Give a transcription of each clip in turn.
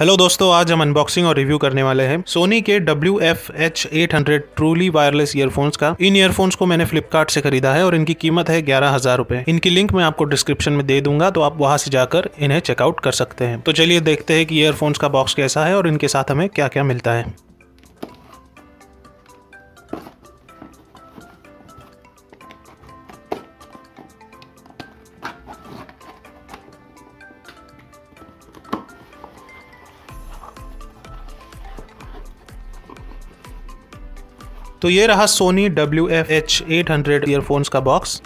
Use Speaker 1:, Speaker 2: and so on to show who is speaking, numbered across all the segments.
Speaker 1: Hello दोस्तों, आज हम अनबॉक्सिंग और रिव्यू करने वाले हैं सोनी के WF-H800 ट्रूली वायरलेस ईयरफोन्स का। इन ईयरफोन्स को मैंने फ्लिपकार्ट से खरीदा है और इनकी कीमत है 11,000 रुपए। इनकी लिंक मैं आपको डिस्क्रिप्शन में दे दूंगा, तो आप वहां से जाकर इन्हें चेकआउट कर सकते हैं। तो चलिए देखते हैं कि ईयरफोन्स का बॉक्स कैसा है और इनके साथ हमें क्या क्या मिलता है। तो ये रहा सोनी WF-H800 ईयरफोन्स का बॉक्स।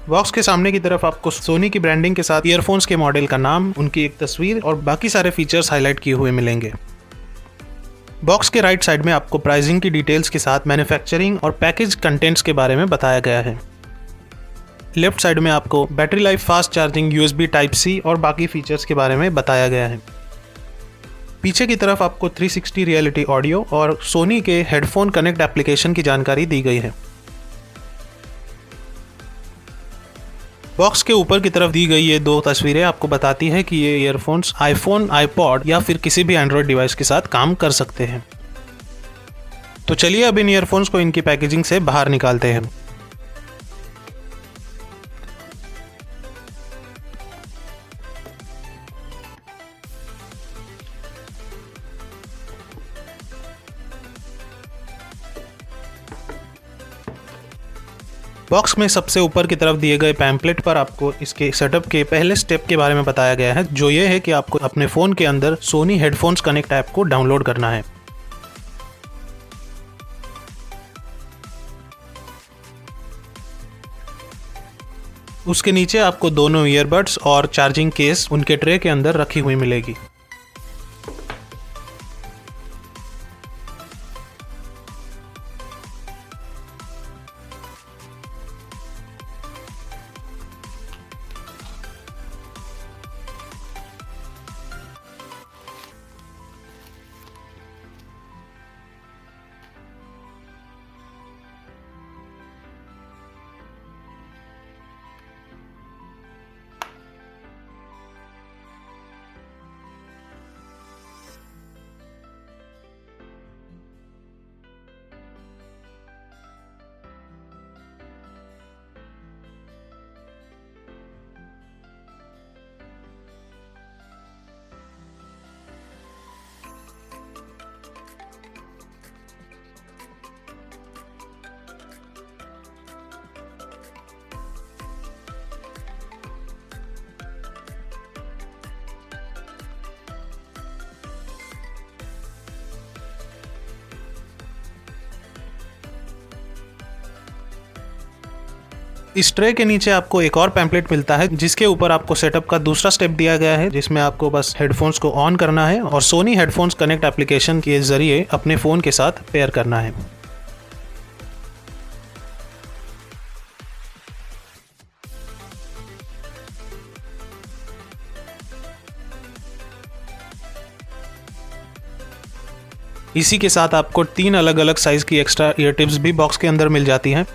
Speaker 1: बॉक्स के सामने की तरफ आपको सोनी की ब्रांडिंग के साथ ईयरफोन्स के मॉडल का नाम, उनकी एक तस्वीर और बाकी सारे फीचर्स हाईलाइट किए हुए मिलेंगे। बॉक्स के राइट साइड में आपको प्राइसिंग की डिटेल्स के साथ मैन्युफैक्चरिंग और पैकेज कंटेंट्स के बारे में बताया गया है। लेफ्ट साइड में आपको battery life, fast charging, USB Type-C और बाकी फीचर्स के बारे में बताया गया है। पीछे की तरफ आपको 360 रियलिटी ऑडियो और सोनी के हेडफोन कनेक्ट एप्लीकेशन की जानकारी दी गई है। बॉक्स के ऊपर की तरफ दी गई ये दो तस्वीरें आपको बताती है कि ये ईयरफोन्स आईफोन, आईपॉड या फिर किसी भी एंड्रॉयड डिवाइस के साथ काम कर सकते हैं। तो चलिए अब इन ईयरफोन्स को इनकी पैकेजिंग से बाहर निकालते हैं। बॉक्स में सबसे ऊपर की तरफ दिए गए पैम्पलेट पर आपको इसके सेटअप के पहले स्टेप के बारे में बताया गया है, जो ये है कि आपको अपने फ़ोन के अंदर सोनी हेडफोन्स कनेक्ट ऐप को डाउनलोड करना है। उसके नीचे आपको दोनों ईयरबड्स और चार्जिंग केस उनके ट्रे के अंदर रखी हुई मिलेगी। इस ट्रे के नीचे आपको एक और पैम्पलेट मिलता है, जिसके ऊपर आपको सेटअप का दूसरा स्टेप दिया गया है, जिसमें आपको बस हेडफोन्स को ऑन करना है और सोनी हेडफोन्स कनेक्ट एप्लीकेशन के जरिए अपने फ़ोन के साथ पेयर करना है। इसी के साथ आपको 3 अलग अलग साइज की एक्स्ट्रा ईयर टिप्स भी बॉक्स के अंदर मिल जाती हैं।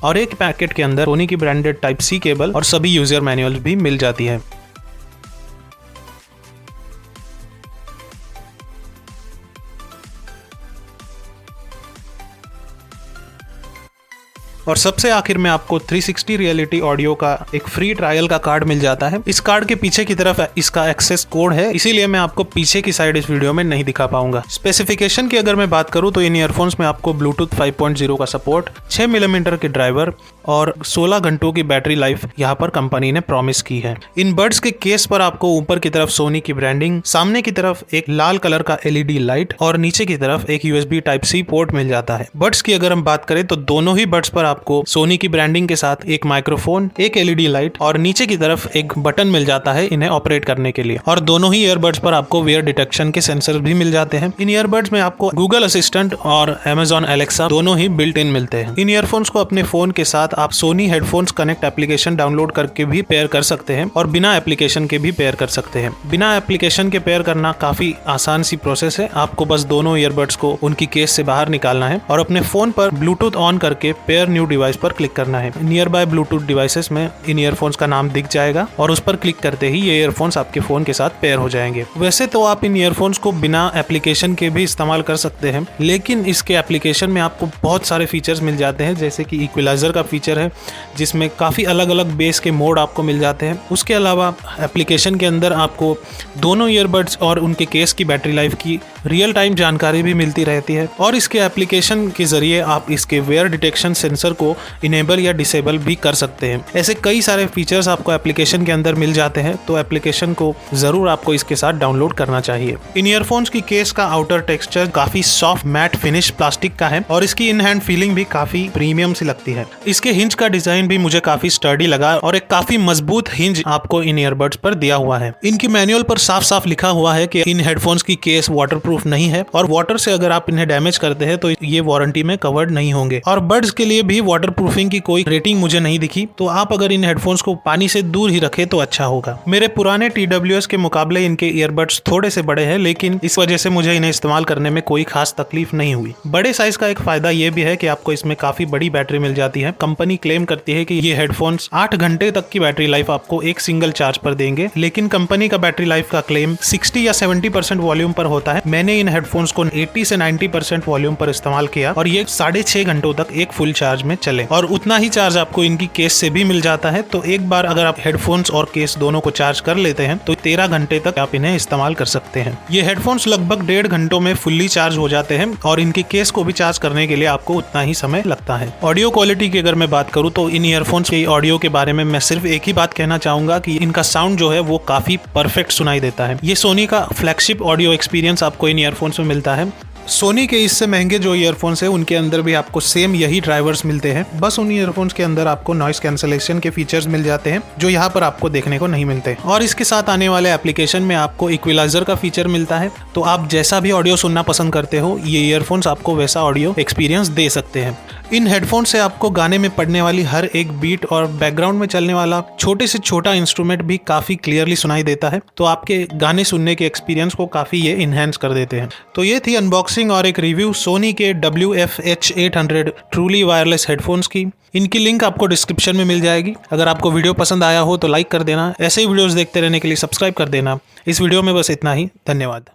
Speaker 1: और एक पैकेट के अंदर सोनी की ब्रांडेड Type-C केबल और सभी यूजर मैनुअल भी मिल जाती है। और सबसे आखिर में आपको 360 रियलिटी ऑडियो का एक फ्री ट्रायल का कार्ड मिल जाता है। इस कार्ड के पीछे की तरफ इसका एक्सेस कोड है, इसीलिए मैं आपको पीछे की साइड इस वीडियो में नहीं दिखा पाऊंगा। स्पेसिफिकेशन की अगर मैं बात करूं तो इन ईयरफोन्स में आपको ब्लूटूथ 5.0 का सपोर्ट, 6 मिलीमीटर के ड्राइवर और 16 घंटों की बैटरी लाइफ यहाँ पर कंपनी ने प्रॉमिस की है। इन बड्स के केस पर आपको ऊपर की तरफ सोनी की ब्रांडिंग, सामने की तरफ एक लाल कलर का LED लाइट और नीचे की तरफ एक USB Type-C पोर्ट मिल जाता है। बड्स की अगर हम बात करें तो दोनों ही बड्स पर आपको सोनी की ब्रांडिंग के साथ एक माइक्रोफोन, एक LED लाइट और नीचे की तरफ एक बटन मिल जाता है इन्हें ऑपरेट करने के लिए। और दोनों ही ईयरबड्स पर आपको वेयर डिटेक्शन के सेंसर भी मिल जाते हैं। इन ईयरबड्स में आपको गूगल असिस्टेंट और Amazon Alexa दोनों ही बिल्ट इन मिलते हैं। इन ईयरफोन्स को अपने फोन के साथ आप Sony headphones connect application download करके भी पेयर कर सकते हैं और बिना एप्लीकेशन के भी पेयर कर सकते हैं। बिना एप्लीकेशन के पेयर करना काफी आसान सी प्रोसेस है। आपको बस दोनों ईयरबड्स को उनकी केस से बाहर निकालना है और अपने फोन पर ब्लूटूथ ऑन करके पेयर न्यू डिवाइस पर क्लिक करना है। नियर बाय ब्लूटूथ डिवाइसेस में इन ईयरफोन्स का नाम दिख जाएगा और उस पर क्लिक करते ही ये ईयरफोन्स आपके फोन के साथ पेयर हो जाएंगे। वैसे तो आप इन ईयरफोन्स को बिना एप्लीकेशन के भी इस्तेमाल कर सकते हैं, लेकिन इसके एप्लीकेशन में आपको बहुत सारे फीचर्स मिल जाते हैं, जैसे कि इक्वलाइजर का फीचर है जिसमें काफ़ी अलग अलग बेस के मोड आपको मिल जाते हैं। उसके अलावा एप्लीकेशन के अंदर आपको दोनों ईयरबड्स और उनके केस की बैटरी लाइफ की रियल टाइम जानकारी भी मिलती रहती है और इसके एप्लीकेशन के जरिए आप इसके वेयर डिटेक्शन सेंसर को इनेबल या डिसेबल भी कर सकते हैं। ऐसे कई सारे फीचर्स आपको एप्लीकेशन के अंदर मिल जाते हैं, तो एप्लीकेशन को जरूर आपको इसके साथ डाउनलोड करना चाहिए। इन ईयरफोन्स की केस का आउटर टेक्सचर काफी सॉफ्ट मैट फिनिश प्लास्टिक का है और इसकी इन हैंड फीलिंग भी काफी प्रीमियम सी लगती है। इसके हिंज का डिजाइन भी मुझे काफी स्टर्डी लगा और एक काफी मजबूत हिंज आपको इन ईयरबड्स पर दिया हुआ है। इनकी मैनुअल पर साफ साफ लिखा हुआ है कि इन हेडफोन्स की केस वाटरप्रूफ नहीं है और वाटर से अगर आप इन्हें डैमेज करते हैं तो ये वारंटी में कवर्ड नहीं होंगे। और बड्स के लिए भी वाटरप्रूफिंग की कोई रेटिंग मुझे नहीं दिखी, तो आप अगर इन हेडफोन्स को पानी से दूर ही रखें तो अच्छा होगा। मेरे पुराने TWS के मुकाबले इनके ईयरबड्स थोड़े से बड़े हैं, लेकिन इस वजह से मुझे इन्हें इस्तेमाल करने में कोई खास तकलीफ नहीं हुई। बड़े साइज का एक फायदा ये भी है कि आपको इसमें काफी बड़ी बैटरी मिल जाती है। कंपनी क्लेम करती है कि ये हेडफोन्स 8 घंटे तक की बैटरी लाइफ आपको एक सिंगल चार्ज पर देंगे, लेकिन कंपनी का बैटरी लाइफ का क्लेम 60 या 70% वॉल्यूम पर होता है। मैंने इन हेडफोन्स को 80 से 90% वॉल्यूम पर इस्तेमाल किया और ये 6.5 घंटों तक एक फुल चार्ज में चले और उतना ही चार्ज आपको इनकी केस से भी मिल जाता है। तो एक बार अगर आप हेडफोन्स और केस दोनों को चार्ज कर लेते हैं तो 13 घंटे तक आप इन्हें इस्तेमाल कर सकते हैं। ये हेडफोन्स लगभग 1.5 घंटों में फुल्ली चार्ज हो जाते हैं और इनकी केस को भी चार्ज करने के लिए आपको उतना ही समय लगता है। ऑडियो क्वालिटी की अगर मैं बात करूं तो इन ईयरफोन्स के ऑडियो के बारे में मैं सिर्फ एक ही बात कहना चाहूंगा कि इनका साउंड जो है वो काफी परफेक्ट सुनाई देता है। ये सोनी का फ्लैगशिप ऑडियो एक्सपीरियंस आपको इन ईयरफोन्स में मिलता है। सोनी के इससे महंगे जो ईयरफोन्स है उनके अंदर भी आपको सेम यही ड्राइवर्स मिलते हैं, बस उन ईयरफोन्स के अंदर आपको नॉइस कैंसलेशन के फीचर्स मिल जाते हैं जो यहाँ पर आपको देखने को नहीं मिलते। और इसके साथ आने वाले एप्लीकेशन में आपको इक्वलाइजर का फीचर मिलता है, तो आप जैसा भी ऑडियो सुनना पसंद करते हो ये ईयरफोन्स आपको वैसा ऑडियो एक्सपीरियंस दे सकते हैं। इन हेडफोन से आपको गाने में पड़ने वाली हर एक बीट और बैकग्राउंड में चलने वाला छोटे से छोटा इंस्ट्रूमेंट भी काफी क्लियरली सुनाई देता है, तो आपके गाने सुनने के एक्सपीरियंस को काफी ये इनहेंस कर देते हैं। तो ये थी अनबॉक्सिंग और एक रिव्यू सोनी के WF-H800 ट्रूली वायरलेस हेडफोन्स की। इनकी लिंक आपको डिस्क्रिप्शन में मिल जाएगी। अगर आपको वीडियो पसंद आया हो तो लाइक कर देना, ऐसे ही वीडियोस देखते रहने के लिए सब्सक्राइब कर देना। इस वीडियो में बस इतना ही, धन्यवाद।